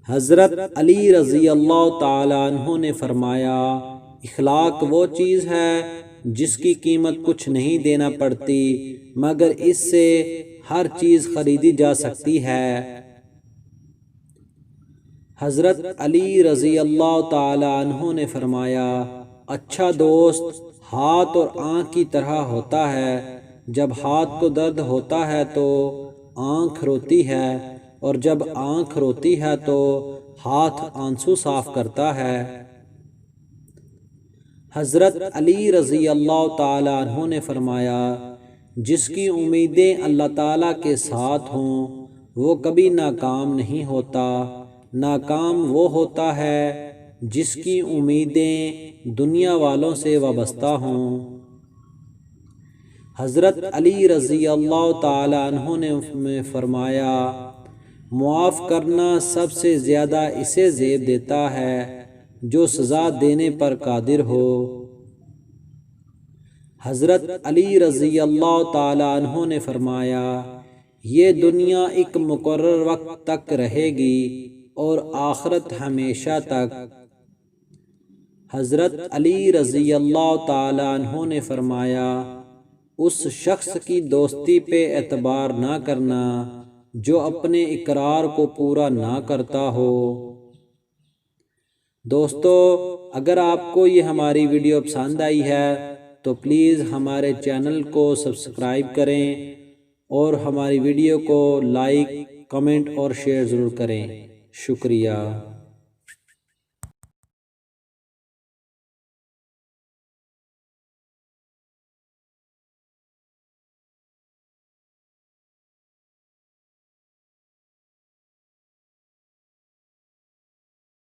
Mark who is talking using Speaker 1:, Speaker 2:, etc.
Speaker 1: حضرت علی رضی اللہ تعالیٰ عنہ نے فرمایا، اخلاق وہ چیز ہے جس کی قیمت کچھ نہیں دینا پڑتی مگر اس سے ہر چیز خریدی جا سکتی ہے۔ حضرت علی رضی اللہ تعالیٰ عنہ نے فرمایا، اچھا دوست ہاتھ اور آنکھ کی طرح ہوتا ہے، جب ہاتھ کو درد ہوتا ہے تو آنکھ روتی ہے، اور جب آنکھ روتی ہے تو ہاتھ آنسو صاف کرتا ہے۔ حضرت علی رضی اللہ تعالیٰ عنہ نے فرمایا، جس کی امیدیں اللہ تعالیٰ کے ساتھ ہوں وہ کبھی ناکام نہیں ہوتا۔ ناکام وہ ہوتا ہے جس کی امیدیں دنیا والوں سے وابستہ ہوں۔ حضرت علی رضی اللہ تعالیٰ عنہ نے فرمایا، معاف کرنا سب سے زیادہ اسے زیب دیتا ہے جو سزا دینے پر قادر ہو۔ حضرت علی رضی اللہ تعالیٰ عنہ نے فرمایا، یہ دنیا ایک مقرر وقت تک رہے گی اور آخرت ہمیشہ تک۔ حضرت علی رضی اللہ تعالیٰ عنہ نے فرمایا، اس شخص کی دوستی پہ اعتبار نہ کرنا جو اپنے اقرار کو پورا نہ کرتا ہو۔ دوستو، اگر آپ کو یہ ہماری ویڈیو پسند آئی ہے تو پلیز ہمارے چینل کو سبسکرائب کریں اور ہماری ویڈیو کو لائک، کمنٹ اور شیئر ضرور کریں۔ شکریہ۔